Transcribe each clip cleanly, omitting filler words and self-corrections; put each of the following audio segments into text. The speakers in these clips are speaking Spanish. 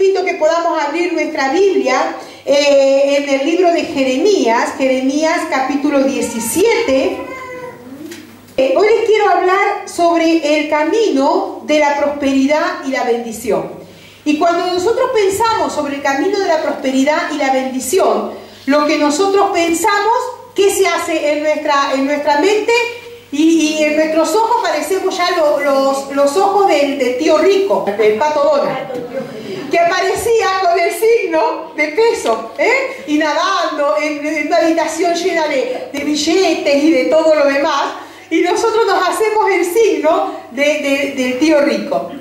invito a que podamos abrir nuestra Biblia en el libro de Jeremías, Jeremías capítulo 17. Hoy les quiero hablar sobre el camino de la prosperidad y la bendición. Y cuando nosotros pensamos sobre el camino de la prosperidad y la bendición, lo que nosotros pensamos, ¿qué se hace en nuestra mente? Y en nuestros ojos parecemos ya los ojos del tío rico, del Pato Donald, que aparecía con el signo de peso, y nadando en una habitación llena de billetes y de todo lo demás, y nosotros nos hacemos el signo del tío rico.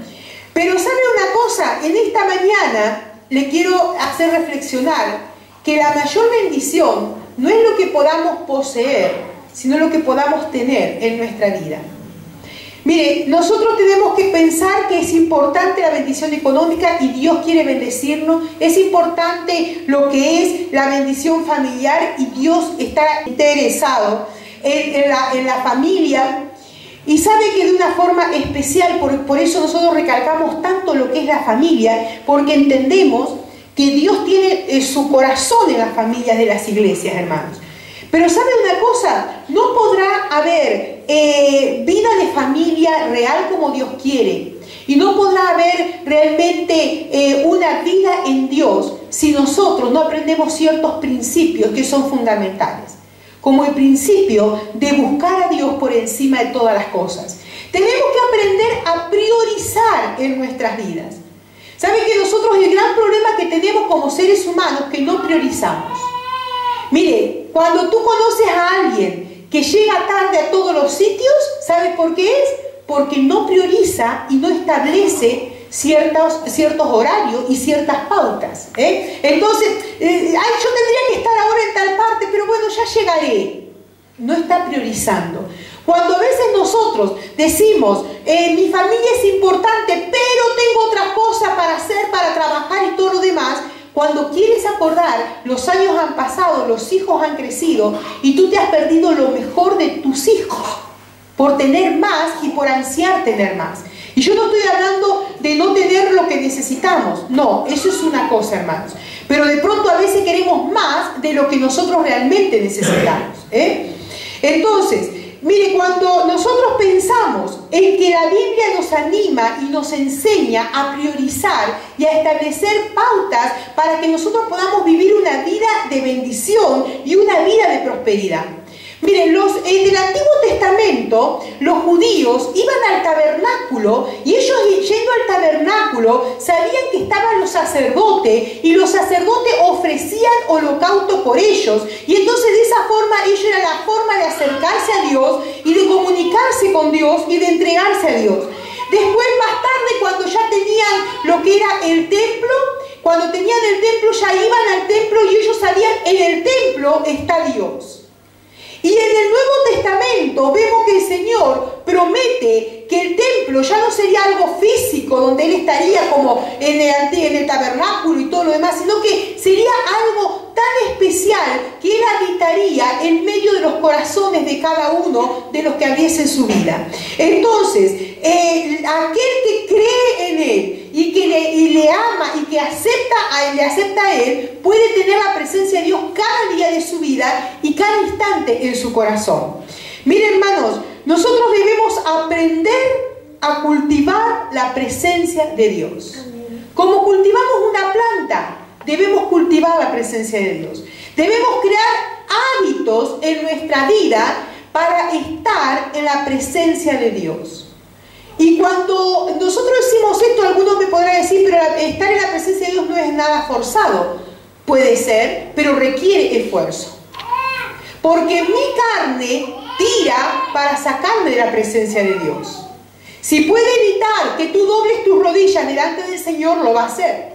Pero ¿sabe una cosa? En esta mañana le quiero hacer reflexionar que la mayor bendición no es lo que podamos poseer, sino lo que podamos tener en nuestra vida. Mire, nosotros tenemos que pensar que es importante la bendición económica y Dios quiere bendecirnos. Es importante lo que es la bendición familiar y Dios está interesado en la familia. Y sabe que de una forma especial, por eso nosotros recalcamos tanto lo que es la familia, porque entendemos que Dios tiene su corazón en las familias de las iglesias, hermanos. Pero ¿sabe una cosa? No podrá haber vida de familia real como Dios quiere. Y no podrá haber realmente una vida en Dios si nosotros no aprendemos ciertos principios que son fundamentales. Como el principio de buscar a Dios por encima de todas las cosas. Tenemos que aprender a priorizar en nuestras vidas. ¿Sabe que nosotros el gran problema que tenemos como seres humanos es que no priorizamos? Mire, cuando tú conoces a alguien que llega tarde a todos los sitios, ¿sabes por qué es? Porque no prioriza y no establece ciertos horarios y ciertas pautas. Entonces, yo tendría que estar ahora en tal parte, pero bueno, ya llegaré. No está priorizando. Cuando a veces nosotros decimos, mi familia es importante, pero tengo otras cosas para hacer, para trabajar y todo lo demás, cuando quieres acordar, los años han pasado, los hijos han crecido y tú te has perdido lo mejor de tus hijos por tener más y por ansiar tener más. Y yo no estoy hablando de no tener lo que necesitamos, no, eso es una cosa, hermanos. Pero de pronto a veces queremos más de lo que nosotros realmente necesitamos. Entonces, mire, cuando nosotros pensamos en que la Biblia nos anima y nos enseña a priorizar y a establecer pautas para que nosotros podamos vivir una vida de bendición y una vida de prosperidad. Miren, en el Antiguo Testamento, los judíos iban al tabernáculo y ellos yendo al tabernáculo sabían que estaban los sacerdotes y los sacerdotes ofrecían holocausto por ellos. Y entonces de esa forma, ellos era la forma de acercarse a Dios y de comunicarse con Dios y de entregarse a Dios. Después, más tarde, cuando ya tenían lo que era el templo, cuando tenían el templo ya iban al templo y ellos sabían, en el templo está Dios. Y en el Nuevo Testamento vemos que el Señor promete que el templo ya no sería algo físico, donde Él estaría como en el tabernáculo y todo lo demás, sino que sería algo tan especial que Él habitaría en medio de los corazones de cada uno de los que abriesen su vida. Entonces, aquel que cree en Él y que le ama y que le acepta a Él, puede tener la presencia de Dios cada día de su vida y cada instante en su corazón. Miren, hermanos, nosotros debemos aprender a cultivar la presencia de Dios. Como cultivamos una planta, debemos cultivar la presencia de Dios. Debemos crear hábitos en nuestra vida para estar en la presencia de Dios. Y cuando nosotros decimos esto, algunos me podrán decir, pero estar en la presencia de Dios no es nada forzado. Puede ser, pero requiere esfuerzo. Porque mi carne tira para sacarme de la presencia de Dios. Si puede evitar que tú dobles tus rodillas delante del Señor, lo va a hacer.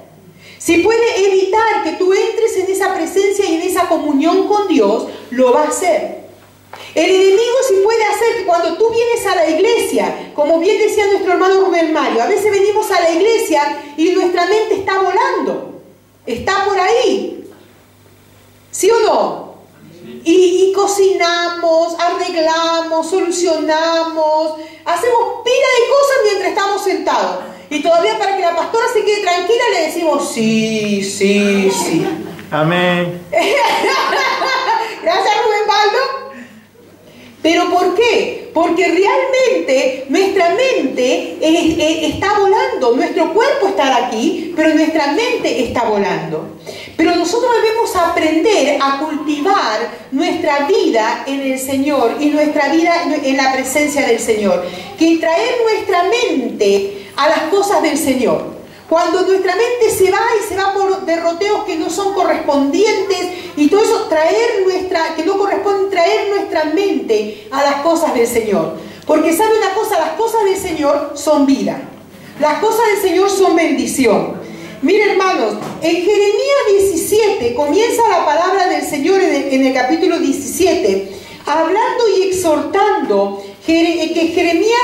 Si puede evitar que tú entres en esa presencia y en esa comunión con Dios, lo va a hacer. El enemigo sí puede hacer que cuando tú vienes a la iglesia, como bien decía nuestro hermano Rubén Mario, a veces venimos a la iglesia y nuestra mente está volando, está por ahí, ¿sí o no? Y cocinamos, arreglamos, solucionamos, hacemos pila de cosas mientras estamos sentados. Y todavía para que la pastora se quede tranquila le decimos sí, sí, sí. Amén. Gracias, Rubén Baldo. ¿Pero por qué? Porque realmente nuestra mente está volando. Nuestro cuerpo está aquí, pero nuestra mente está volando. Pero nosotros debemos aprender a cultivar nuestra vida en el Señor y nuestra vida en la presencia del Señor. Que traer nuestra mente a las cosas del Señor. Cuando nuestra mente se va por derroteos que no son correspondientes y todo eso, traer nuestra mente a las cosas del Señor. Porque ¿sabe una cosa? Las cosas del Señor son vida. Las cosas del Señor son bendición. Miren, hermanos, en Jeremías 17 comienza la palabra del Señor en el capítulo 17, hablando y exhortando que Jeremías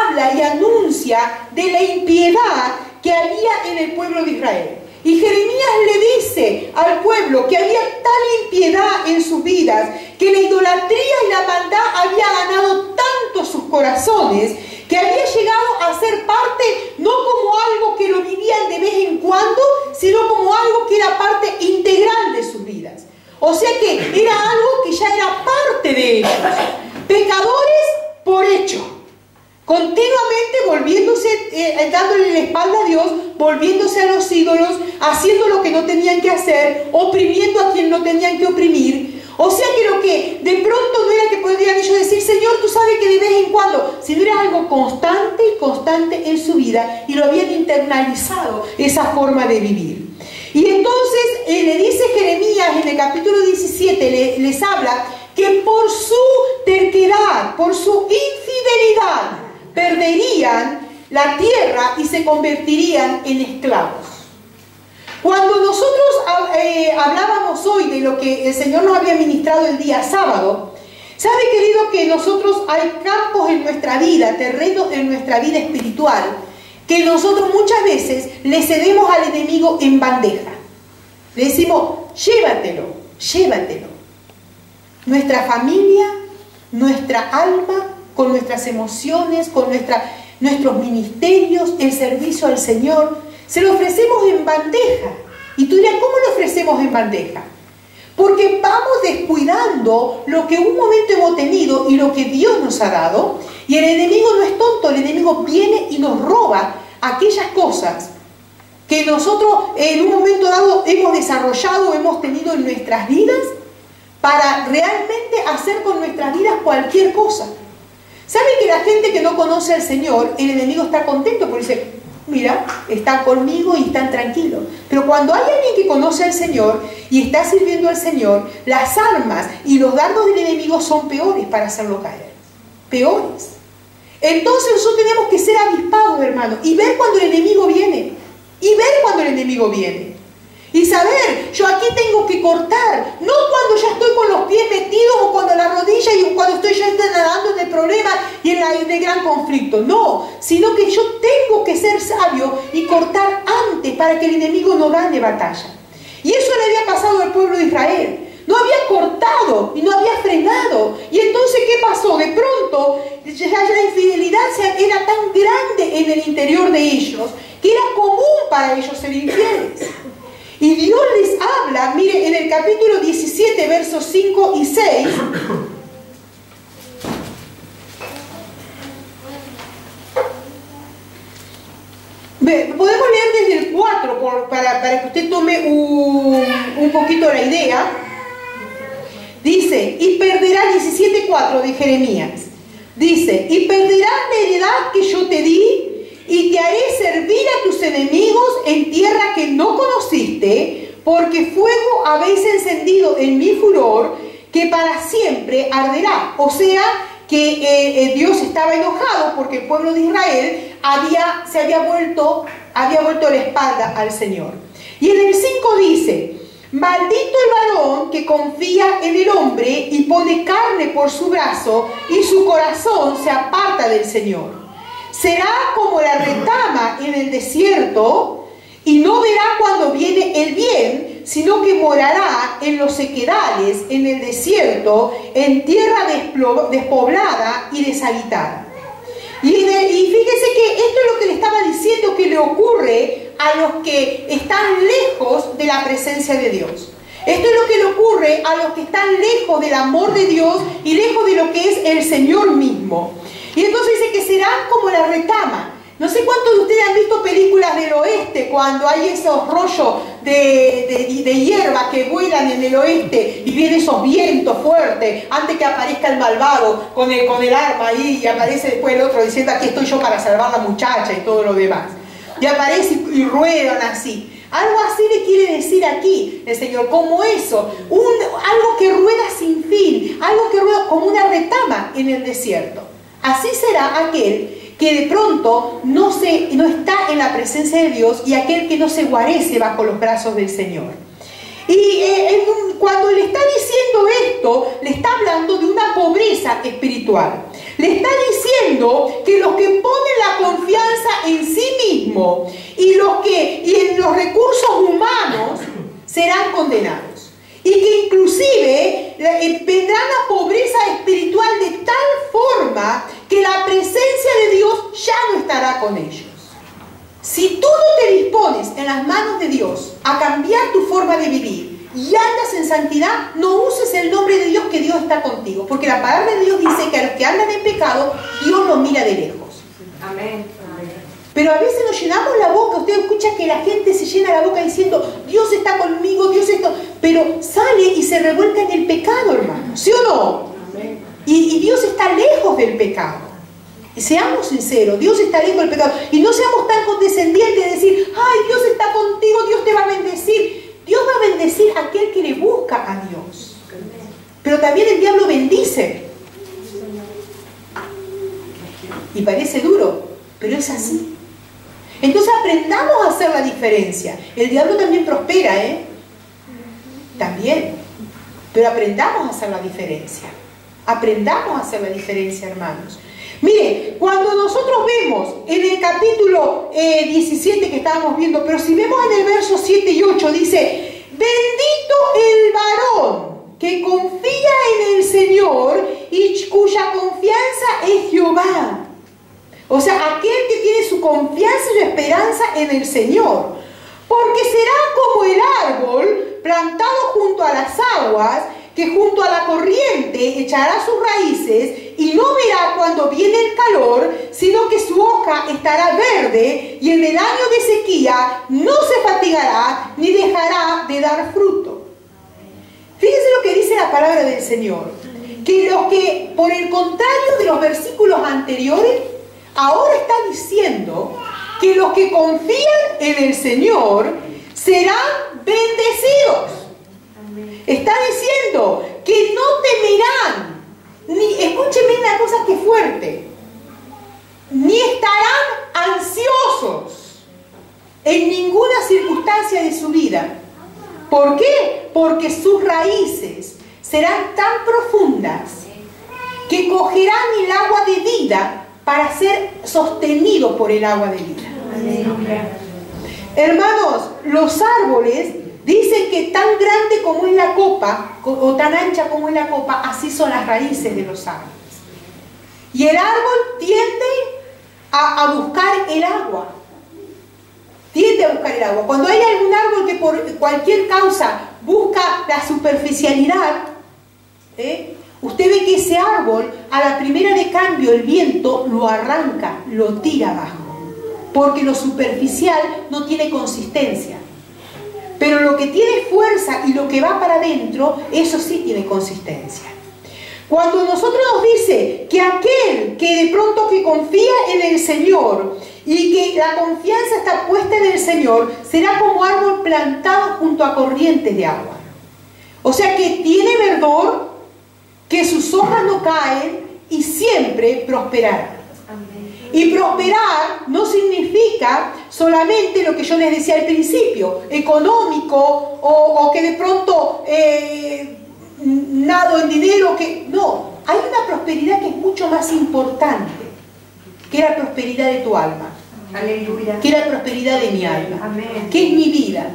habla y anuncia de la impiedad que había en el pueblo de Israel. Y Jeremías le dice al pueblo que había tal impiedad en sus vidas, que la idolatría y la maldad había ganado tanto sus corazones, que había llegado a ser parte, no como algo que lo vivían de vez en cuando, sino como algo que era parte integral de sus vidas. O sea que era algo que ya era parte de ellos. Pecadores por hecho. Continuamente volviéndose, dándole la espalda a Dios, volviéndose a los ídolos, haciendo lo que no tenían que hacer, oprimiendo a quien no tenían que oprimir. O sea que lo que de pronto no era que podrían ellos decir, Señor, tú sabes que de vez en cuando, sino era algo constante y constante en su vida, y lo habían internalizado, esa forma de vivir. Y entonces le dice Jeremías en el capítulo 17, les habla que por su terquedad, por su infidelidad, perderían la tierra y se convertirían en esclavos. Cuando nosotros hablábamos hoy de lo que el Señor nos había ministrado el día sábado, ¿sabe, querido, que nosotros hay campos en nuestra vida, terrenos en nuestra vida espiritual, que nosotros muchas veces le cedemos al enemigo en bandeja? Le decimos, llévatelo, llévatelo. Nuestra familia, nuestra alma, con nuestras emociones, con nuestros ministerios, el servicio al Señor, se lo ofrecemos en bandeja. Y tú dirás, ¿cómo lo ofrecemos en bandeja? Porque vamos descuidando lo que un momento hemos tenido y lo que Dios nos ha dado. Y el enemigo no es tonto, el enemigo viene y nos roba aquellas cosas que nosotros en un momento dado hemos desarrollado o hemos tenido en nuestras vidas para realmente hacer con nuestras vidas cualquier cosa. ¿Saben que la gente que no conoce al Señor, el enemigo está contento porque dice, mira, están conmigo y están tranquilos? Pero cuando hay alguien que conoce al Señor y está sirviendo al Señor, las armas y los dardos del enemigo son peores para hacerlo caer. Peores. Entonces nosotros tenemos que ser avispados, hermanos, y ver cuando el enemigo viene. Y ver cuando el enemigo viene. Y saber, yo aquí tengo que cortar, no cuando ya estoy con los pies metidos o cuando la rodilla y cuando estoy ya nadando en el problema y en el gran conflicto, no, sino que yo tengo que ser sabio y cortar antes para que el enemigo no gane batalla. Y eso le había pasado al pueblo de Israel, no había cortado y no había frenado. Y entonces, ¿qué pasó? De pronto, ya la infidelidad era tan grande en el interior de ellos que era común para ellos ser infieles. Y Dios les habla, mire, en el capítulo 17, versos 5 y 6. Podemos leer desde el 4 para que usted tome un poquito la idea. Dice, y perderá, 17:4 de Jeremías. Dice, y perderás la heredad que yo te di, y te haré servir a tus enemigos en tierra que no conociste, porque fuego habéis encendido en mi furor, que para siempre arderá. O sea, que Dios estaba enojado porque el pueblo de Israel había vuelto la espalda al Señor. Y en el 5 dice, maldito el varón que confía en el hombre y pone carne por su brazo, y su corazón se aparta del Señor. Será como la retama en el desierto, y no verá cuando viene el bien, sino que morará en los sequedales, en el desierto, en tierra despoblada y deshabitada. Y fíjese que esto es lo que le estaba diciendo que le ocurre a los que están lejos de la presencia de Dios. Esto es lo que le ocurre a los que están lejos del amor de Dios y lejos de lo que es el Señor mismo. Y entonces dice que serán como la retama. No sé cuántos de ustedes han visto películas del oeste, cuando hay esos rollos de hierba que vuelan en el oeste y vienen esos vientos fuertes, antes que aparezca el malvado con el arma ahí y aparece después el otro diciendo aquí estoy yo para salvar a la muchacha y todo lo demás. Y aparece y ruedan así. Algo así le quiere decir aquí el Señor, como eso, algo que rueda sin fin, algo que rueda como una retama en el desierto. Así será aquel que de pronto no está en la presencia de Dios y aquel que no se guarece bajo los brazos del Señor. Y cuando le está diciendo esto, le está hablando de una pobreza espiritual. Le está diciendo que los que ponen la confianza en sí mismo y en los recursos humanos serán condenados. Y que inclusive vendrá la pobreza espiritual de tal forma que la presencia de Dios ya no estará con ellos. Si tú no te dispones en las manos de Dios a cambiar tu forma de vivir y andas en santidad, no uses el nombre de Dios, que Dios está contigo. Porque la palabra de Dios dice que a los que andan en pecado, Dios los mira de lejos. Amén. Pero a veces nos llenamos la boca. Usted escucha que la gente se llena la boca diciendo Dios está conmigo, Dios está... Pero sale y se revuelca en el pecado, hermano. ¿Sí o no? Amén. Y Dios está lejos del pecado. Y seamos sinceros, Dios está lejos del pecado. Y no seamos tan condescendientes de decir, ay, Dios está contigo, Dios te va a bendecir. Dios va a bendecir a aquel que le busca a Dios. Pero también el diablo bendice. Y parece duro, pero es así. Entonces aprendamos a hacer la diferencia. El diablo también prospera, También. Pero aprendamos a hacer la diferencia. Aprendamos a hacer la diferencia, hermanos. Mire, cuando nosotros vemos en el capítulo 17 que estábamos viendo, pero si vemos en el verso 7 y 8, dice, bendito el varón que confía en el Señor y cuya confianza es Jehová. O sea, aquel que tiene su confianza y su esperanza en el Señor. Porque será como el árbol plantado junto a las aguas, que junto a la corriente echará sus raíces y no verá cuando viene el calor, sino que su hoja estará verde y en el año de sequía no se fatigará ni dejará de dar fruto. Fíjense lo que dice la palabra del Señor. Que los que, por el contrario de los versículos anteriores, ahora está diciendo que los que confían en el Señor serán bendecidos. Está diciendo que no temerán, escúcheme una cosa que fuerte, ni estarán ansiosos en ninguna circunstancia de su vida. ¿Por qué? Porque sus raíces serán tan profundas que cogerán el agua de vida para ser sostenidos por el agua de vida. Hermanos, los árboles dicen que tan grande como es la copa, o tan ancha como es la copa, así son las raíces de los árboles. Y el árbol tiende a buscar el agua. Tiende a buscar el agua. Cuando hay algún árbol que por cualquier causa busca la superficialidad, usted ve que ese árbol, a la primera de cambio, el viento lo arranca, lo tira abajo. Porque lo superficial no tiene consistencia. Pero lo que tiene fuerza y lo que va para adentro, eso sí tiene consistencia. Cuando nosotros nos dice que aquel que de pronto que confía en el Señor y que la confianza está puesta en el Señor, será como árbol plantado junto a corrientes de agua. O sea que tiene verdor, que sus hojas no caen y siempre prosperará. Y prosperar no significa solamente lo que yo les decía al principio, económico o que de pronto nado en dinero. No, hay una prosperidad que es mucho más importante, que es la prosperidad de tu alma. Aleluya. Que es la prosperidad de mi alma. Amén. Que es mi vida.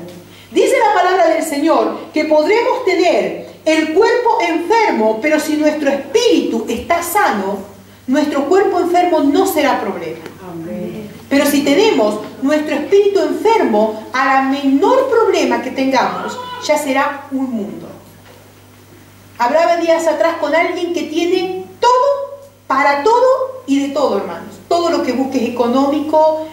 Dice la palabra del Señor que podremos tener el cuerpo enfermo, pero si nuestro espíritu está sano, nuestro cuerpo enfermo no será problema. Amén. Pero si tenemos nuestro espíritu enfermo, a la menor problema que tengamos, ya será un mundo. Hablaba días atrás con alguien que tiene todo, para todo y de todo, hermanos. Todo lo que busques económico,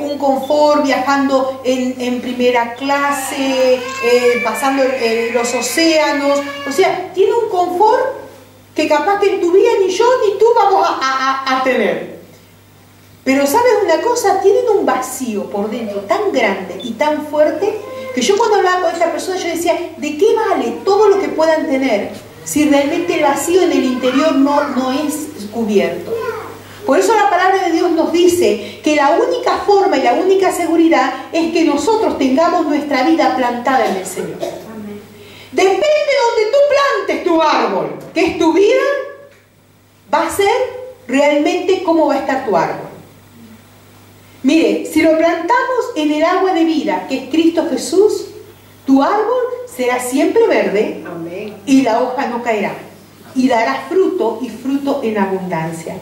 un confort, viajando en primera clase, pasando los océanos. O sea, tiene un confort que capaz que en tu vida ni yo ni tú vamos a tener. Pero ¿sabes una cosa? Tienen un vacío por dentro tan grande y tan fuerte que yo cuando hablaba con esta persona yo decía, ¿de qué vale todo lo que puedan tener si realmente el vacío en el interior no es cubierto? Por eso la palabra de Dios nos dice que la única forma y la única seguridad es que nosotros tengamos nuestra vida plantada en el Señor. Amén. Depende de donde tú plantes tu árbol, que es tu vida, va a ser realmente cómo va a estar tu árbol. Mire, si lo plantamos en el agua de vida, que es Cristo Jesús, tu árbol será siempre verde. Amén. Y la hoja no caerá. Y dará fruto y fruto en abundancia.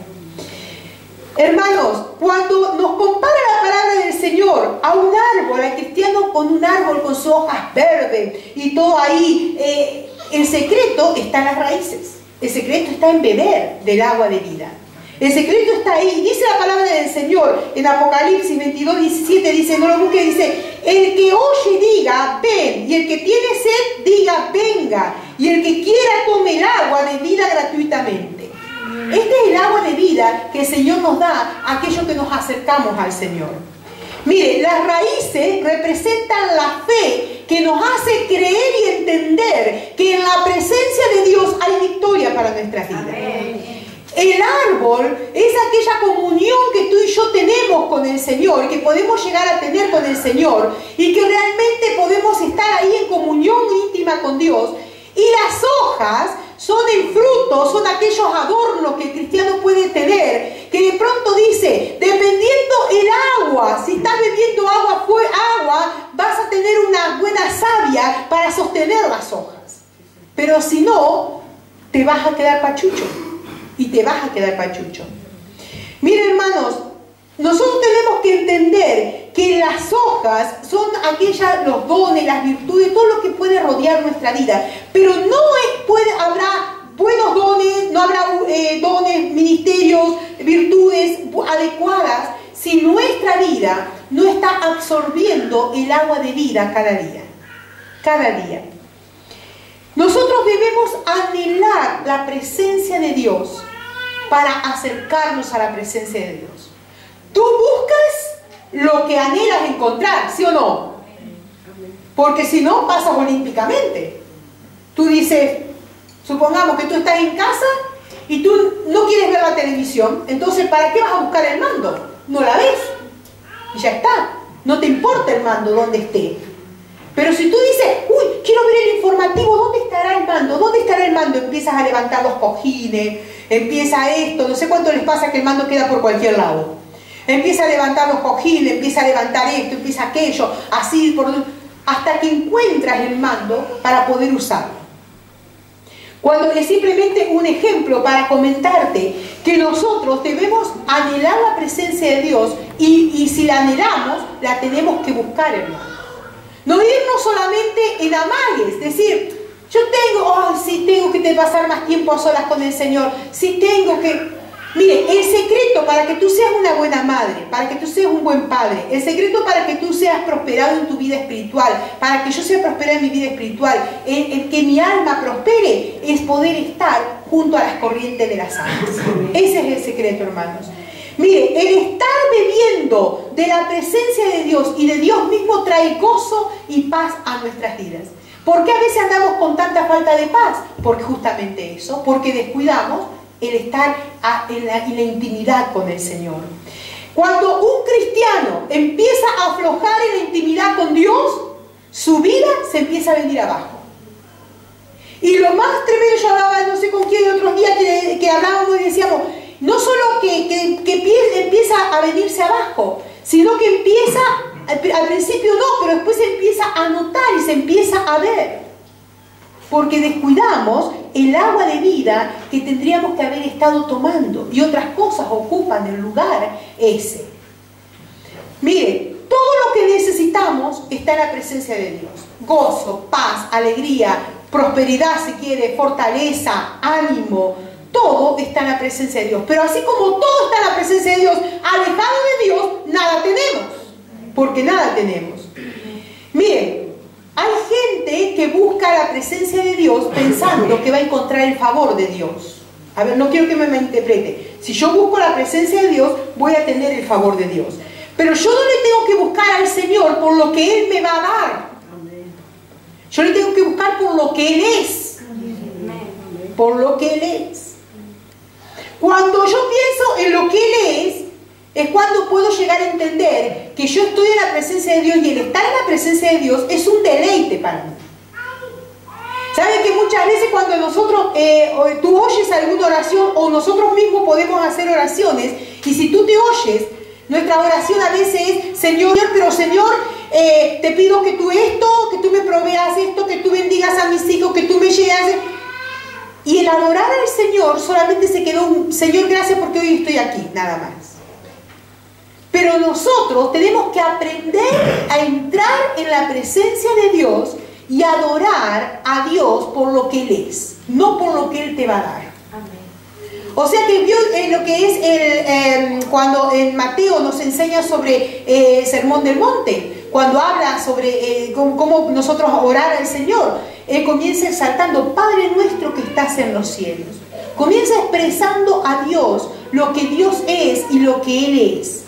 Hermanos, cuando nos compara la palabra del Señor a un árbol, al cristiano con un árbol con sus hojas verdes y todo ahí, el secreto está en las raíces. El secreto está en beber del agua de vida. El secreto está ahí. Dice la palabra del Señor en Apocalipsis 22, 17, dice, no lo busque, dice, el que oye diga, ven, y el que tiene sed diga, venga, y el que quiera tome el agua de vida gratuitamente. Este es el agua de vida que el Señor nos da a aquellos que nos acercamos al Señor. Mire, las raíces representan la fe que nos hace creer y entender que en la presencia de Dios hay victoria para nuestras vidas. Amén. El árbol es aquella comunión que tú y yo tenemos con el Señor, que podemos llegar a tener con el Señor y que realmente podemos estar ahí en comunión íntima con Dios. Y las hojas son el fruto, son aquellos adornos que el cristiano puede tener, que de pronto dice, dependiendo el agua, si estás bebiendo agua, vas a tener una buena savia para sostener las hojas. Pero si no, te vas a quedar pachucho. Y te vas a quedar pachucho. Miren, hermanos, nosotros tenemos que entender que las hojas son los dones, las virtudes, todo lo que puede rodear nuestra vida. Pero habrá buenos dones, no habrá dones, ministerios, virtudes adecuadas si nuestra vida no está absorbiendo el agua de vida cada día. Cada día. Nosotros debemos anhelar la presencia de Dios para acercarnos a la presencia de Dios. Tú buscas lo que anhelas encontrar, ¿sí o no? Porque si no, pasas olímpicamente. Tú dices, supongamos que tú estás en casa y tú no quieres ver la televisión, entonces ¿para qué vas a buscar el mando? No la ves. Y ya está. No te importa el mando donde esté. Pero si tú dices, uy, quiero ver el informativo, ¿dónde estará el mando? ¿Dónde estará el mando? Empiezas a levantar los cojines, empieza esto, no sé cuánto les pasa que el mando queda por cualquier lado. Empieza a levantar los cojines, empieza a levantar esto, empieza aquello, así, hasta que encuentras el mando para poder usarlo. Cuando es simplemente un ejemplo para comentarte que nosotros debemos anhelar la presencia de Dios y si la anhelamos, la tenemos que buscar, hermano. No irnos solamente en amagues, decir, yo tengo que pasar más tiempo a solas con el Señor, si tengo que... Mire, el secreto para que tú seas una buena madre, para que tú seas un buen padre, el secreto para que tú seas prosperado en tu vida espiritual, para que yo sea prosperado en mi vida espiritual, en que mi alma prospere, es poder estar junto a las corrientes de las aguas. Ese es el secreto, hermanos. Mire, el estar bebiendo de la presencia de Dios y de Dios mismo trae gozo y paz a nuestras vidas. ¿Por qué a veces andamos con tanta falta de paz? Porque justamente eso, porque descuidamos el estar en la intimidad con el Señor. Cuando un cristiano empieza a aflojar en la intimidad con Dios, su vida se empieza a venir abajo. Y lo más tremendo, yo hablaba, no sé con quién, otros días que hablábamos y decíamos, no solo que empieza a venirse abajo, sino que empieza, al principio no, pero después se empieza a notar y se empieza a ver. porque descuidamos el agua de vida que tendríamos que haber estado tomando y otras cosas ocupan el lugar ese. Mire, todo lo que necesitamos está en la presencia de Dios. Gozo, paz, alegría, prosperidad si quiere, fortaleza, ánimo, todo está en la presencia de Dios. Pero así como todo está en la presencia de Dios, alejado de Dios, nada tenemos. Porque nada tenemos. Miren, hay gente que busca la presencia de Dios pensando que va a encontrar el favor de Dios. A ver, no quiero que me malinterprete. Si yo busco la presencia de Dios, voy a tener el favor de Dios. Pero yo no le tengo que buscar al Señor por lo que Él me va a dar. Yo le tengo que buscar por lo que Él es. Por lo que Él es. Cuando yo pienso en lo que Él es cuando puedo llegar a entender que yo estoy en la presencia de Dios y el estar en la presencia de Dios es un deleite para mí. ¿Saben que muchas veces cuando nosotros, tú oyes alguna oración o nosotros mismos podemos hacer oraciones y si tú te oyes, nuestra oración a veces es, Señor, pero Señor, te pido que tú me proveas esto, que tú bendigas a mis hijos, que tú me llegues. Y el adorar al Señor solamente se quedó un, Señor, gracias porque hoy estoy aquí, nada más. Pero nosotros tenemos que aprender a entrar en la presencia de Dios y adorar a Dios por lo que Él es, no por lo que Él te va a dar. O sea que lo que es cuando en Mateo nos enseña sobre el Sermón del Monte, cuando habla sobre cómo nosotros orar al Señor, Él comienza exaltando, Padre nuestro que estás en los cielos. Comienza expresando a Dios lo que Dios es y lo que Él es.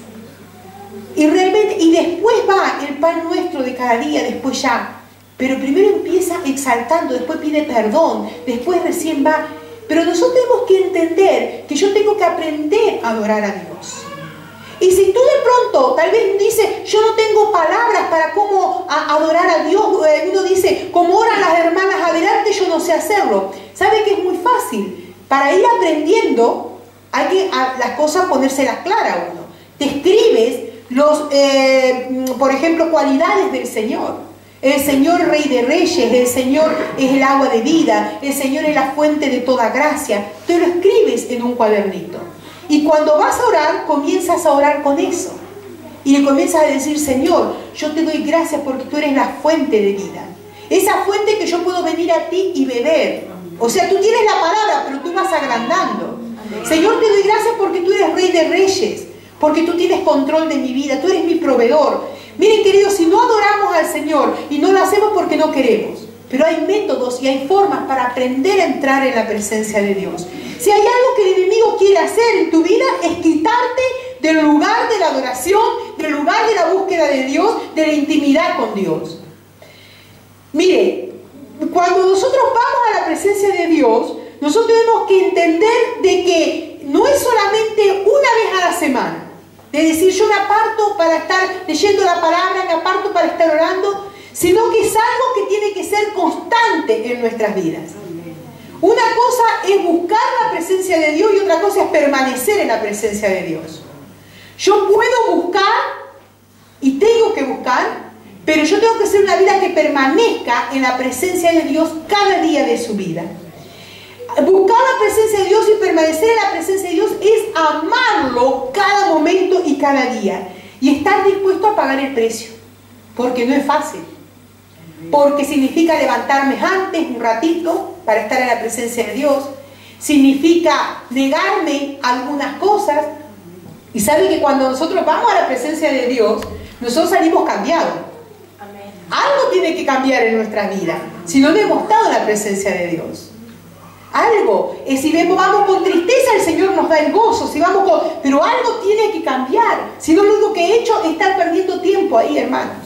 Y realmente, y después va el pan nuestro de cada día, después ya. Pero primero empieza exaltando, después pide perdón, después recién va. Pero nosotros tenemos que entender que yo tengo que aprender a adorar a Dios. Y si tú de pronto, tal vez dices, yo no tengo palabras para cómo adorar a Dios, uno dice, como oran las hermanas adelante, yo no sé hacerlo. ¿Sabe que es muy fácil? Para ir aprendiendo, hay que las cosas ponérselas claras a uno. Te escribes por ejemplo, cualidades del Señor. El Señor Rey de Reyes, el Señor es el agua de vida, el Señor es la fuente de toda gracia. Te lo escribes en un cuadernito. Y cuando vas a orar, comienzas a orar con eso. Y le comienzas a decir, Señor, yo te doy gracias porque tú eres la fuente de vida. Esa fuente que yo puedo venir a ti y beber. O sea, tú tienes la palabra, pero tú vas agrandando. Señor, te doy gracias porque tú eres Rey de Reyes, porque tú tienes control de mi vida, tú eres mi proveedor. Miren, queridos, si no adoramos al Señor y no lo hacemos porque no queremos, pero hay métodos y hay formas para aprender a entrar en la presencia de Dios. Si hay algo que el enemigo quiere hacer en tu vida es quitarte del lugar de la adoración, del lugar de la búsqueda de Dios, de la intimidad con Dios. Mire, cuando nosotros vamos a la presencia de Dios, nosotros tenemos que entender de que no es solamente una vez a la semana. De decir, yo me aparto para estar leyendo la palabra, me aparto para estar orando, sino que es algo que tiene que ser constante en nuestras vidas. Una cosa es buscar la presencia de Dios y otra cosa es permanecer en la presencia de Dios. Yo puedo buscar y tengo que buscar, pero yo tengo que hacer una vida que permanezca en la presencia de Dios cada día de su vida. Buscar la presencia de Dios y permanecer en la presencia de Dios es amarlo cada momento y cada día. Y estar dispuesto a pagar el precio. Porque no es fácil. Porque significa levantarme antes un ratito para estar en la presencia de Dios. Significa negarme algunas cosas. Y sabe que cuando nosotros vamos a la presencia de Dios, nosotros salimos cambiados. Algo tiene que cambiar en nuestra vida. Si no hemos estado en la presencia de Dios. Algo, si vamos con tristeza, el Señor nos da el gozo, pero algo tiene que cambiar. Si no, lo único que he hecho es estar perdiendo tiempo ahí, hermanos.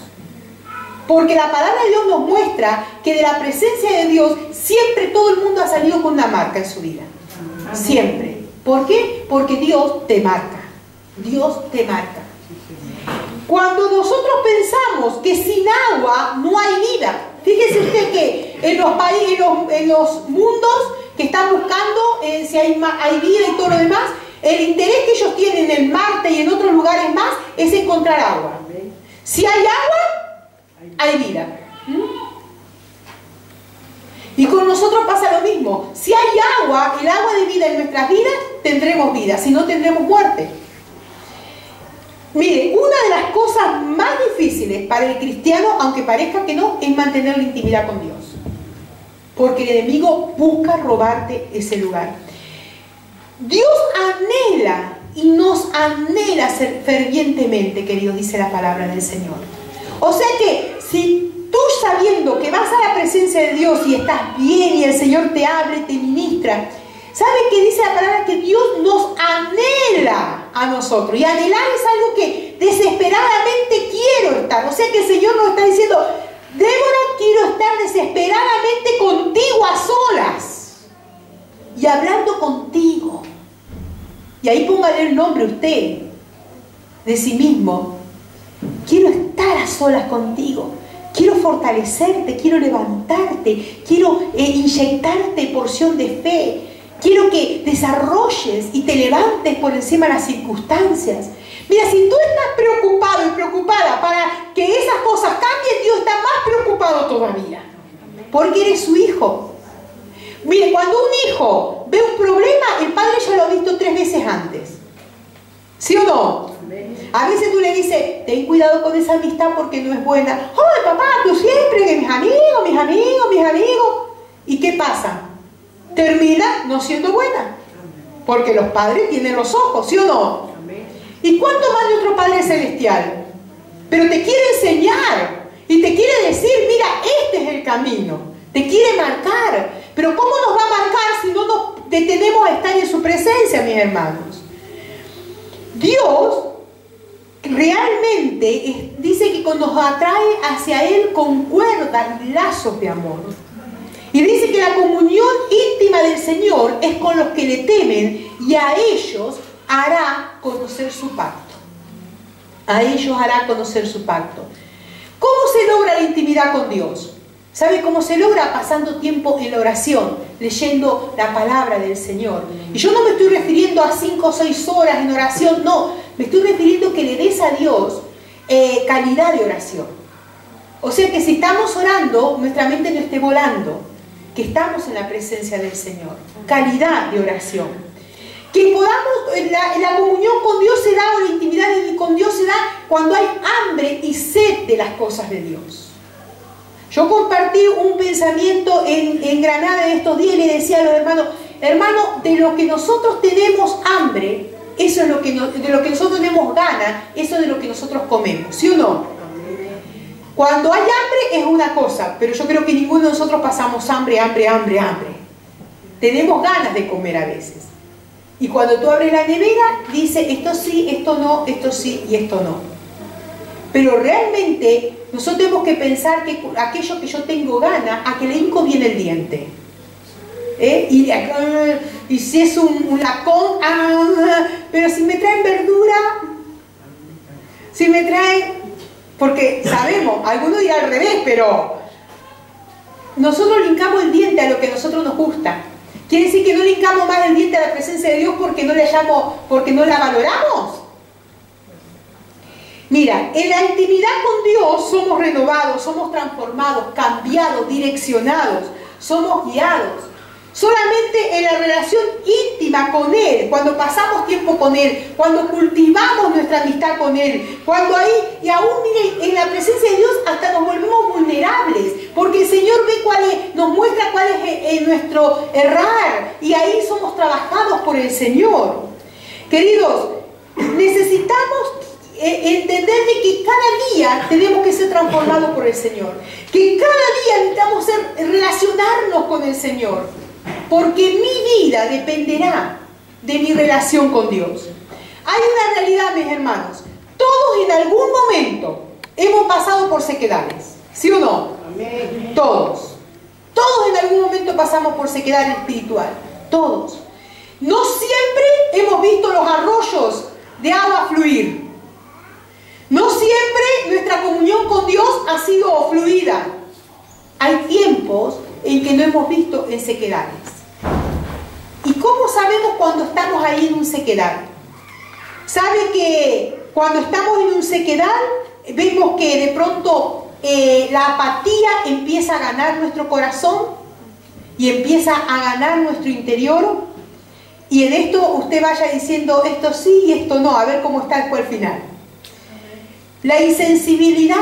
Porque la palabra de Dios nos muestra que de la presencia de Dios siempre todo el mundo ha salido con una marca en su vida. Siempre. ¿Por qué? Porque Dios te marca. Dios te marca. Cuando nosotros pensamos que sin agua no hay vida, fíjese usted que en los países, en los mundos que están buscando si hay vida y todo lo demás, el interés que ellos tienen en Marte y en otros lugares más es encontrar agua. Si hay agua, hay vida. Y con nosotros pasa lo mismo. Si hay agua, el agua de vida en nuestras vidas, tendremos vida. Si no, tendremos muerte. Mire, una de las cosas más difíciles para el cristiano, aunque parezca que no, es mantener la intimidad con Dios. Porque el enemigo busca robarte ese lugar. Dios anhela y nos anhela fervientemente, queridos, dice la palabra del Señor. O sea que si tú, sabiendo que vas a la presencia de Dios y estás bien y el Señor te habla y te ministra, ¿sabe qué dice la palabra? Que Dios nos anhela a nosotros. Y anhelar es algo que desesperadamente quiero estar. O sea que el Señor nos está diciendo: Débora, quiero estar desesperadamente contigo a solas y hablando contigo. Y ahí póngale el nombre usted de sí mismo. Quiero estar a solas contigo. Quiero fortalecerte, quiero levantarte, quiero inyectarte porción de fe. Quiero que desarrolles y te levantes por encima de las circunstancias. Mira, si tú estás preocupado y preocupada para que esas cosas cambien, Dios está más preocupado todavía. Porque eres su hijo. Mire, cuando un hijo ve un problema, el padre ya lo ha visto 3 veces antes. ¿Sí o no? A veces tú le dices: ten cuidado con esa amistad porque no es buena. ¡Ay, papá, tú siempre que mis amigos! ¿Y qué pasa? Termina no siendo buena. Porque los padres tienen los ojos, ¿sí o no? ¿Y cuánto más nuestro Padre Celestial? Pero te quiere enseñar y te quiere decir: mira, este es el camino. Te quiere marcar. Pero ¿cómo nos va a marcar si no nos detenemos a estar en su presencia, mis hermanos? Dios realmente dice que nos atrae hacia Él con cuerdas y lazos de amor. Y dice que la comunión íntima del Señor es con los que le temen, y a ellos hará conocer su pacto. A ellos hará conocer su pacto. ¿Cómo se logra la intimidad con Dios? ¿Sabe cómo se logra? Pasando tiempo en la oración, leyendo la palabra del Señor. Y yo no me estoy refiriendo a 5 o 6 horas en oración, no. Me estoy refiriendo a que le des a Dios calidad de oración. O sea que si estamos orando, nuestra mente no esté volando, que estamos en la presencia del Señor. Calidad de oración. Que podamos, la comunión con Dios se da, o la intimidad con Dios se da cuando hay hambre y sed de las cosas de Dios. Yo compartí un pensamiento en Granada en estos días y le decía a los hermanos: hermanos, de lo que nosotros tenemos hambre, eso es de lo que nosotros tenemos ganas, eso es de lo que nosotros comemos, ¿sí o no? Cuando hay hambre es una cosa, pero yo creo que ninguno de nosotros pasamos hambre. Tenemos ganas de comer a veces. Y cuando tú abres la nevera, dice: esto sí, esto no, esto sí y esto no. Pero realmente nosotros tenemos que pensar que aquello que yo tengo ganas, a que le hinco bien el diente. Y si es un lacón, pero si me traen verdura, si me traen... Porque sabemos, algunos dirán al revés, pero nosotros le hincamos el diente a lo que a nosotros nos gusta. ¿Quiere decir que no le hincamos más el diente a la presencia de Dios porque no la valoramos? Mira, en la intimidad con Dios somos renovados, somos transformados, cambiados, direccionados, somos guiados. Solamente en la relación íntima con Él, cuando pasamos tiempo con Él, cuando cultivamos nuestra amistad con Él, cuando ahí, y aún miren, en la presencia de Dios hasta nos volvemos vulnerables, porque el Señor ve nos muestra cuál es nuestro errar, y ahí somos trabajados por el Señor. Queridos, necesitamos entender de que cada día tenemos que ser transformados por el Señor, que cada día necesitamos relacionarnos con el Señor, porque mi vida dependerá de mi relación con Dios. Hay una realidad, mis hermanos: todos en algún momento hemos pasado por sequedades, ¿sí o no? Amén. Todos en algún momento pasamos por sequedad espiritual, todos. No siempre hemos visto los arroyos de agua fluir. No siempre nuestra comunión con Dios ha sido fluida. Hay tiempos en que no hemos visto en sequedades. ¿Y cómo sabemos cuando estamos ahí en un sequedad? ¿Sabe que cuando estamos en un sequedad vemos que de pronto la apatía empieza a ganar nuestro corazón? y empieza a ganar nuestro interior, y en esto usted vaya diciendo esto sí y esto no, a ver cómo está después al final. La insensibilidad,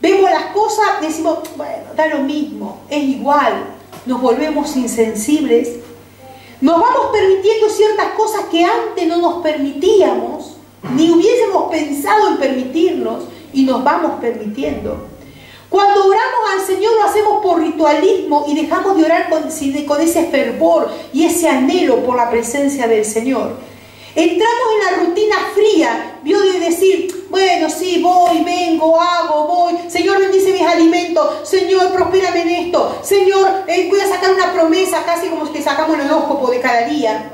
vemos las cosas, decimos, bueno, da lo mismo, es igual, nos volvemos insensibles, nos vamos permitiendo ciertas cosas que antes no nos permitíamos, ni hubiésemos pensado en permitirnos, y nos vamos permitiendo. Cuando oramos al Señor lo hacemos por ritualismo y dejamos de orar con ese fervor y ese anhelo por la presencia del Señor. Entramos en la rutina fría, vio, de decir, bueno, sí, voy, vengo, hago, voy, Señor, bendice mis alimentos, Señor, prospérame en esto, Señor, voy a sacar una promesa, casi como que sacamos el horóscopo de cada día.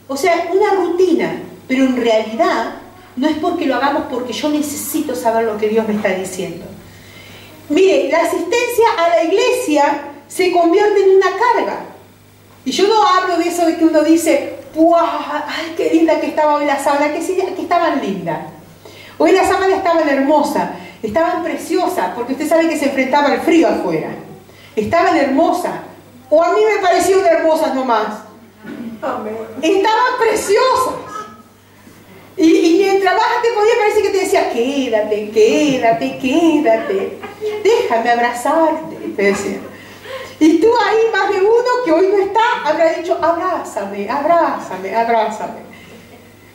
O sea, una rutina, pero en realidad no es porque lo hagamos porque yo necesito saber lo que Dios me está diciendo. Mire, la asistencia a la iglesia se convierte en una carga. Y yo no hablo de eso de que uno dice, ¡guau! ¡Ay, qué linda que estaba hoy la sábana! Que estaban lindas. Hoy la sábana estaban hermosas, estaban preciosas, porque usted sabe que se enfrentaba al frío afuera. Estaban hermosas. O a mí me parecieron hermosas nomás. Amén. Estaban preciosas. Y mientras más te podía, parece que te decía, quédate, quédate, quédate. Déjame abrazarte, te decía. Y tú ahí, más de uno que hoy no está, habrá dicho, abrázame, abrázame, abrázame.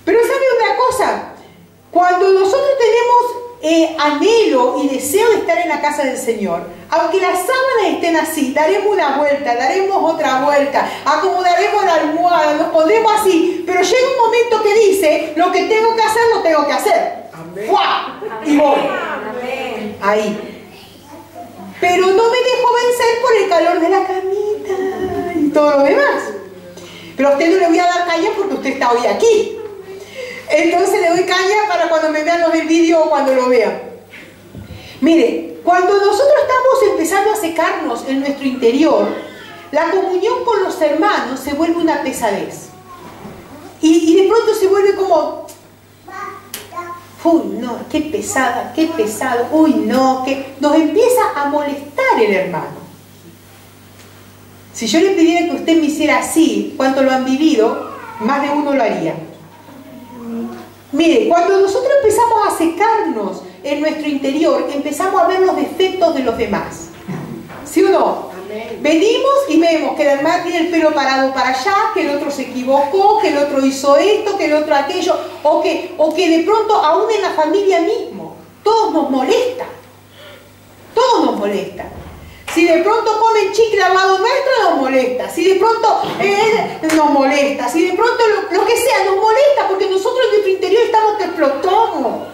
Pero ¿sabe una cosa? Cuando nosotros tenemos anhelo y deseo de estar en la casa del Señor, aunque las sábanas estén así, daremos una vuelta, daremos otra vuelta, acomodaremos la almohada, nos pondremos así, pero llega un momento que dice, lo que tengo que hacer, lo tengo que hacer. Amén. ¡Fua! Y voy. Amén. Ahí. Pero no me dejo vencer por el calor de la camita y todo lo demás. Pero a usted no le voy a dar caña porque usted está hoy aquí. Entonces le doy caña para cuando me vean los del vídeo o cuando lo vean. Mire, cuando nosotros estamos empezando a secarnos en nuestro interior, la comunión con los hermanos se vuelve una pesadez. Y de pronto se vuelve como, uy, no, qué pesada, qué pesado, uy, no, que nos empieza a molestar el hermano. Si yo le pidiera que usted me hiciera así, ¿cuánto lo han vivido? Más de uno lo haría. Mire, cuando nosotros empezamos a secarnos en nuestro interior, empezamos a ver los defectos de los demás. ¿Sí o no? Amén. Venimos y vemos que el hermano tiene el pelo parado para allá, que el otro se equivocó, que el otro hizo esto, que el otro aquello, o que de pronto aún en la familia mismo, todos nos molesta. Todos nos molesta. Si de pronto comen chicle al lado nuestro, nos molesta. Si de pronto nos molesta. Si de pronto lo que sea nos molesta, porque nosotros en nuestro interior estamos que explotamos.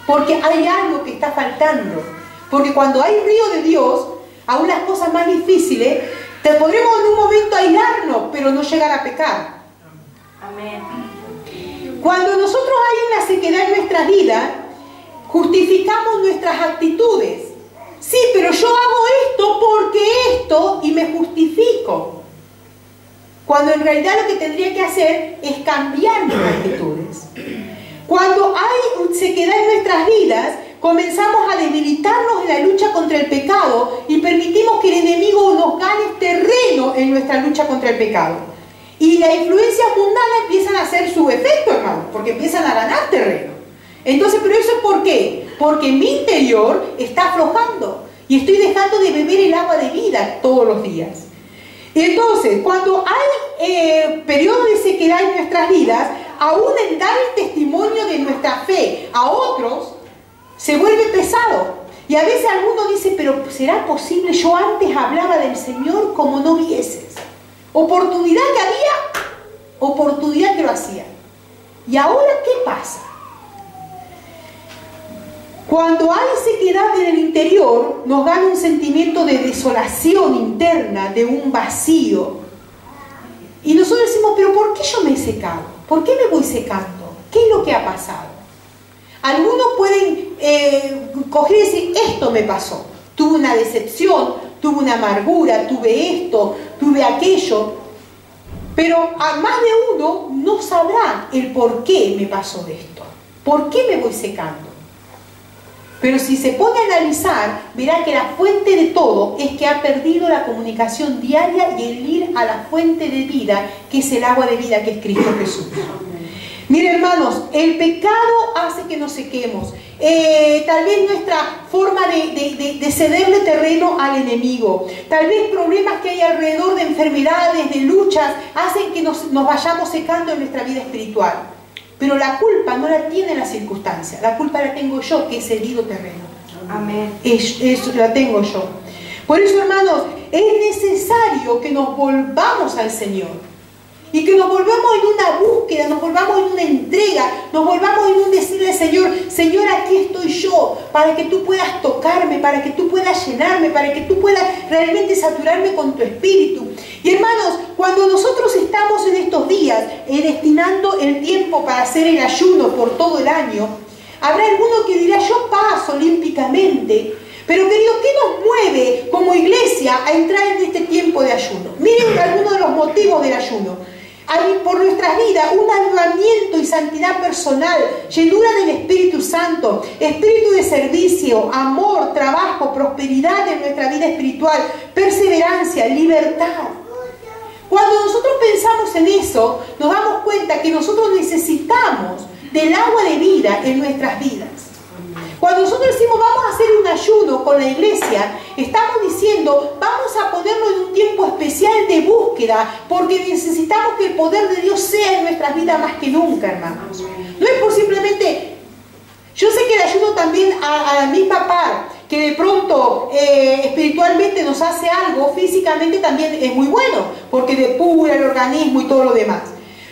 Porque hay algo que está faltando. Porque cuando hay río de Dios, aún las cosas más difíciles, te podremos en un momento aislarnos, pero no llegar a pecar. Amén. Cuando nosotros hay una sequedad en nuestra vida, justificamos nuestras actitudes. Sí, pero yo hago esto porque esto y me justifico. Cuando en realidad lo que tendría que hacer es cambiar mis actitudes. Cuando hay sequedad en nuestras vidas, comenzamos a debilitarnos en la lucha contra el pecado y permitimos que el enemigo nos gane terreno en nuestra lucha contra el pecado. Y las influencias mundanas empiezan a hacer su efecto, hermano, porque empiezan a ganar terreno. Entonces, ¿pero eso es por qué? Porque mi interior está aflojando y estoy dejando de beber el agua de vida todos los días. Entonces, cuando hay periodos de sequedad en nuestras vidas, aún el dar el testimonio de nuestra fe a otros se vuelve pesado. Y a veces alguno dice, pero ¿será posible? Yo antes hablaba del Señor como no vieses. Oportunidad que había, oportunidad que lo hacía. ¿Y ahora qué pasa? Cuando hay sequedad en el interior, nos gana un sentimiento de desolación interna, de un vacío. Y nosotros decimos, pero ¿por qué yo me he secado? ¿Por qué me voy secando? ¿Qué es lo que ha pasado? Algunos pueden coger y decir, esto me pasó. Tuve una decepción, tuve una amargura, tuve esto, tuve aquello. Pero a más de uno no sabrá el por qué me pasó esto. ¿Por qué me voy secando? Pero si se pone a analizar, verá que la fuente de todo es que ha perdido la comunicación diaria y el ir a la fuente de vida, que es el agua de vida, que es Cristo Jesús. Miren, hermanos, el pecado hace que nos sequemos. Tal vez nuestra forma de cederle terreno al enemigo, tal vez problemas que hay alrededor de enfermedades, de luchas, hacen que nos vayamos secando en nuestra vida espiritual. Pero la culpa no la tiene la circunstancia, la culpa la tengo yo, que he cedido terreno. Amén. Eso la tengo yo. Por eso, hermanos, es necesario que nos volvamos al Señor. Y que nos volvamos en una búsqueda, nos volvamos en una entrega, nos volvamos en un decirle al Señor: Señor, aquí estoy yo, para que tú puedas tocarme, para que tú puedas llenarme, para que tú puedas realmente saturarme con tu espíritu. Y hermanos, cuando nosotros estamos en estos días destinando el tiempo para hacer el ayuno por todo el año, habrá alguno que dirá: yo paso olímpicamente. Pero querido, ¿qué nos mueve como iglesia a entrar en este tiempo de ayuno? Miren algunos de los motivos del ayuno. Hay por nuestras vidas un avivamiento y santidad personal, llenura del Espíritu Santo, espíritu de servicio, amor, trabajo, prosperidad en nuestra vida espiritual, perseverancia, libertad. Cuando nosotros pensamos en eso, nos damos cuenta que nosotros necesitamos del agua de vida en nuestras vidas. Cuando nosotros decimos vamos a hacer un ayuno con la iglesia, estamos diciendo vamos a ponerlo en un tiempo especial de búsqueda, porque necesitamos que el poder de Dios sea en nuestras vidas más que nunca, hermanos. No es por simplemente... Yo sé que el ayuno también a la misma par, que de pronto espiritualmente nos hace algo, físicamente también es muy bueno, porque depura el organismo y todo lo demás.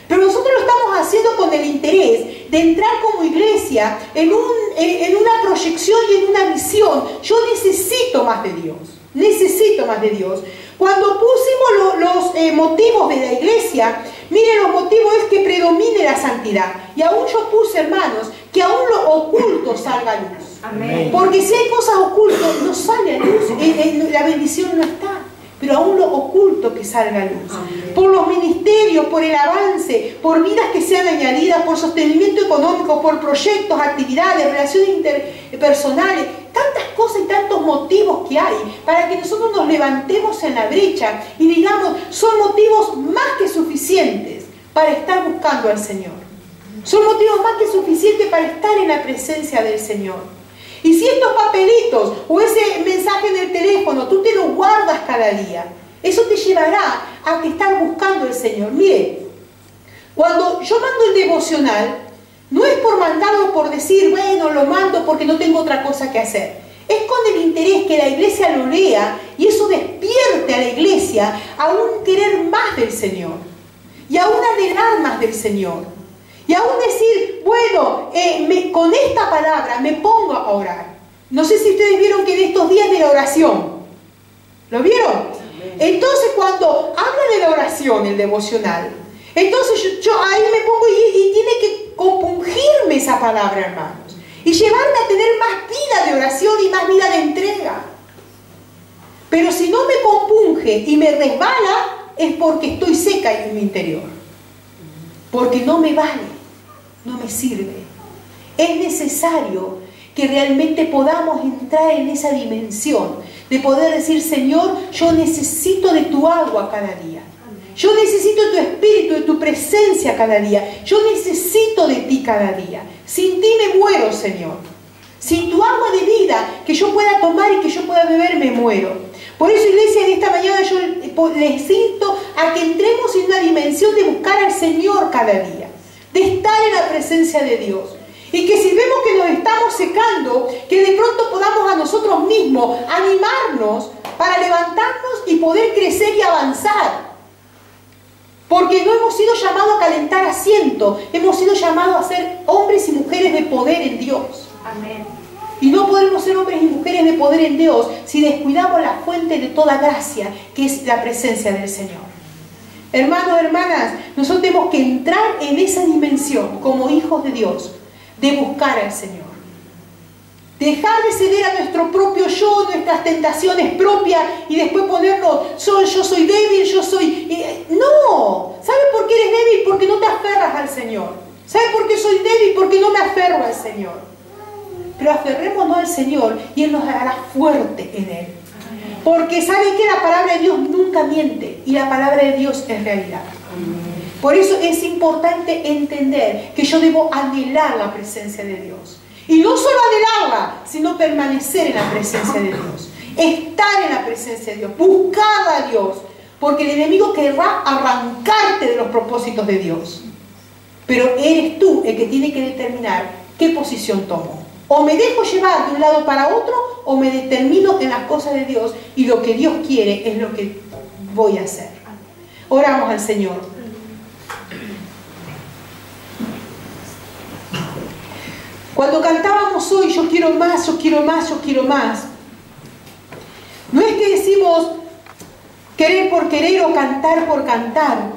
Pero nosotros lo estamos haciendo con el interés de entrar como iglesia en una proyección y en una visión. Yo necesito más de Dios. Necesito más de Dios. Cuando pusimos los motivos de la iglesia, miren, los motivos es que predomine la santidad. Y aún yo puse, hermanos, que aún lo oculto salga a luz. Amén. Porque si hay cosas ocultas, no sale a luz. La bendición no está. Pero aún lo oculto que salga a luz. Amén. Por los ministerios, por el avance, por vidas que sean añadidas, por sostenimiento económico, por proyectos, actividades, relaciones interpersonales, tantas cosas y tantos motivos que hay para que nosotros nos levantemos en la brecha y digamos, son motivos más que suficientes para estar buscando al Señor. Son motivos más que suficientes para estar en la presencia del Señor. Y si estos papelitos o ese mensaje en el teléfono, tú te lo guardas cada día, eso te llevará a que estar buscando al Señor. Mire, cuando yo mando el devocional, no es por mandarlo por decir, bueno, lo mando porque no tengo otra cosa que hacer. Es con el interés que la iglesia lo lea y eso despierte a la iglesia a un querer más del Señor y a un anhelar más del Señor. Y aún decir, bueno, con esta palabra me pongo a orar. No sé si ustedes vieron que en estos días de la oración, ¿lo vieron? Entonces cuando habla de la oración, el devocional, entonces yo ahí me pongo y tiene que compungirme esa palabra, hermanos. Y llevarme a tener más vida de oración y más vida de entrega. Pero si no me compunge y me resbala, es porque estoy seca en mi interior. Porque no me vale. No me sirve. Es necesario que realmente podamos entrar en esa dimensión de poder decir, Señor, yo necesito de tu agua cada día. Yo necesito de tu espíritu, de tu presencia cada día. Yo necesito de ti cada día. Sin ti me muero, Señor. Sin tu agua de vida que yo pueda tomar y que yo pueda beber, me muero. Por eso, iglesia, en esta mañana yo les insto a que entremos en una dimensión de buscar al Señor cada día, de estar en la presencia de Dios. Y que si vemos que nos estamos secando, que de pronto podamos a nosotros mismos animarnos para levantarnos y poder crecer y avanzar. Porque no hemos sido llamados a calentar asiento, hemos sido llamados a ser hombres y mujeres de poder en Dios. Amén. Y no podemos ser hombres y mujeres de poder en Dios si descuidamos la fuente de toda gracia, que es la presencia del Señor. Hermanos, hermanas, nosotros tenemos que entrar en esa dimensión como hijos de Dios, de buscar al Señor. Dejar de ceder a nuestro propio yo, nuestras tentaciones propias y después ponernos, yo soy débil, yo soy... No, ¿sabes por qué eres débil? Porque no te aferras al Señor. ¿Sabes por qué soy débil? Porque no me aferro al Señor. pero aferrémonos al Señor y Él nos hará fuerte en Él. Porque ¿saben que la palabra de Dios nunca miente? Y la palabra de Dios es realidad. Por eso es importante entender que yo debo anhelar la presencia de Dios. Y no solo anhelarla, sino permanecer en la presencia de Dios. Estar en la presencia de Dios, buscar a Dios. Porque el enemigo querrá arrancarte de los propósitos de Dios. Pero eres tú el que tiene que determinar qué posición tomo. O me dejo llevar de un lado para otro, o me determino en las cosas de Dios, y lo que Dios quiere es lo que voy a hacer. Oramos al Señor. Cuando cantábamos hoy, yo quiero más, yo quiero más, yo quiero más, no es que decimos querer por querer o cantar por cantar,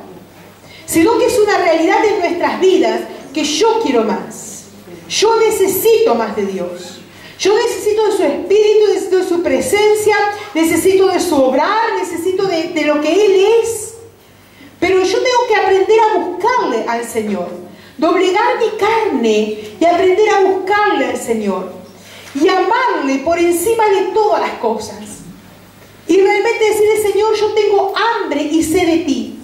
sino que es una realidad en nuestras vidas que yo quiero más. Yo necesito más de Dios. Yo necesito de su Espíritu, necesito de su presencia, necesito de su obrar, necesito de lo que Él es. Pero yo tengo que aprender a buscarle al Señor. Doblegar mi carne y aprender a buscarle al Señor. Y amarle por encima de todas las cosas. Y realmente decirle, Señor, yo tengo hambre y sed de ti.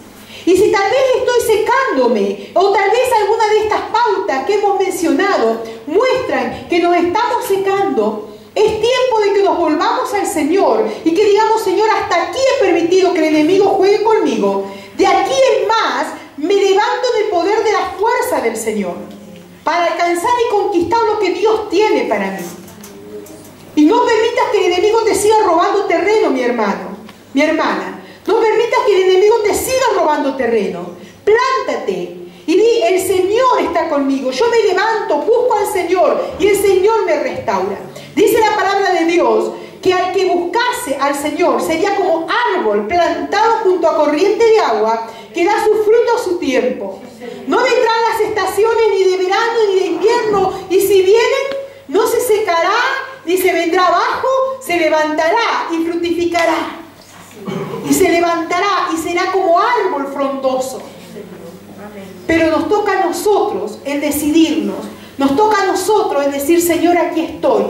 Y si tal vez estoy secándome, o tal vez alguna de estas pautas que hemos mencionado muestran que nos estamos secando, es tiempo de que nos volvamos al Señor y que digamos, Señor, hasta aquí he permitido que el enemigo juegue conmigo. De aquí en más me levanto del poder de la fuerza del Señor para alcanzar y conquistar lo que Dios tiene para mí. Y no permitas que el enemigo te siga robando terreno, mi hermano, mi hermana. No permitas que el enemigo te siga robando terreno. Plántate y di, el Señor está conmigo. Yo me levanto, busco al Señor y el Señor me restaura. Dice la palabra de Dios que al que buscase al Señor sería como árbol plantado junto a corriente de agua que da su fruto a su tiempo. No vendrán las estaciones ni de verano ni de invierno, y si vienen no se secará ni se vendrá abajo, se levantará y fructificará. Y se levantará y será como árbol frondoso. Pero nos toca a nosotros el decidirnos. Nos toca a nosotros el decir, Señor, aquí estoy.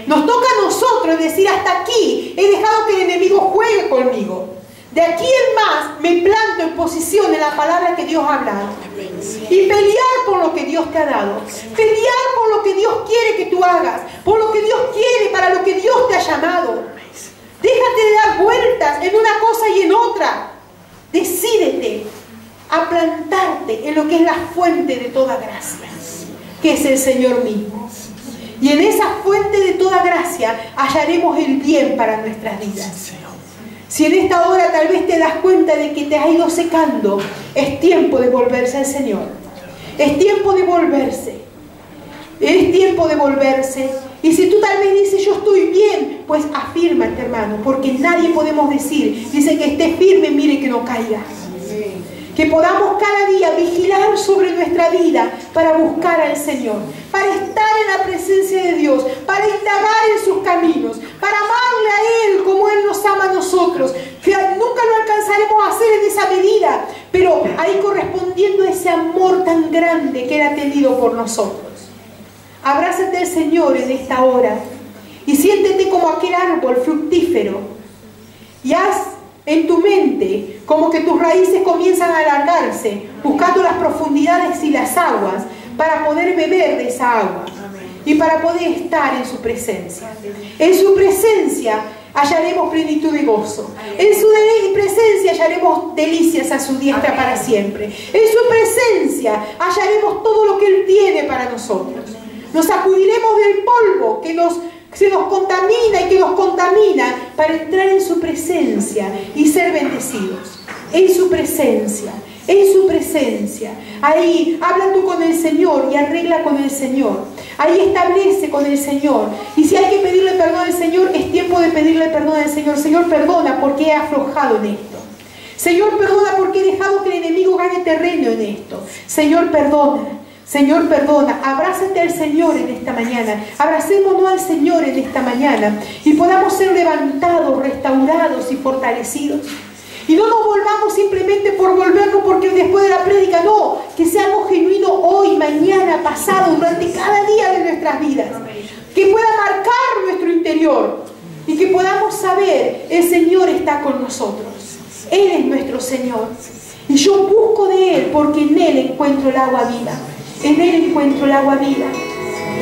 Nos toca a nosotros el decir, hasta aquí he dejado que el enemigo juegue conmigo. De aquí en más me planto en posición en la palabra que Dios ha hablado. Y pelear por lo que Dios te ha dado. Pelear por lo que Dios quiere que tú hagas. Por lo que Dios quiere, para lo que Dios te ha llamado. Déjate de dar vueltas en una cosa y en otra. Decídete a plantarte en lo que es la fuente de toda gracia, que es el Señor mismo. Y en esa fuente de toda gracia hallaremos el bien para nuestras vidas. Si en esta hora tal vez te das cuenta de que te has ido secando, es tiempo de volverse al Señor. Es tiempo de volverse. Es tiempo de volverse. Y si tú tal vez dices, yo estoy bien, pues afírmate, hermano, porque nadie podemos decir, dice que esté firme, mire que no caiga. Que podamos cada día vigilar sobre nuestra vida para buscar al Señor, para estar en la presencia de Dios, para indagar en sus caminos, para amarle a Él como Él nos ama a nosotros. Que nunca lo alcanzaremos a hacer en esa medida, pero ahí correspondiendo a ese amor tan grande que Él ha tenido por nosotros. Abrázate al Señor en esta hora y siéntete como aquel árbol fructífero y haz en tu mente como que tus raíces comienzan a alargarse buscando las profundidades y las aguas para poder beber de esa agua y para poder estar en su presencia. En su presencia hallaremos plenitud de gozo. En su presencia hallaremos delicias a su diestra para siempre. En su presencia hallaremos todo lo que Él tiene para nosotros. Nos sacudiremos del polvo que se nos contamina y que nos contamina para entrar en su presencia y ser bendecidos. En su presencia, en su presencia. Ahí habla tú con el Señor y arregla con el Señor. Ahí establece con el Señor. Y si hay que pedirle perdón al Señor, es tiempo de pedirle perdón al Señor. Señor, perdona porque he aflojado en esto. Señor, perdona porque he dejado que el enemigo gane terreno en esto. Señor, perdona. Señor, perdona. Abrázate al Señor en esta mañana. Abracémonos al Señor en esta mañana y podamos ser levantados, restaurados y fortalecidos. Y no nos volvamos simplemente por volvernos porque después de la prédica, no, que sea algo genuino hoy, mañana, pasado, durante cada día de nuestras vidas. que pueda marcar nuestro interior y que podamos saber, el Señor está con nosotros. Él es nuestro Señor. Y yo busco de Él porque en Él encuentro el agua viva. En Él encuentro el agua viva.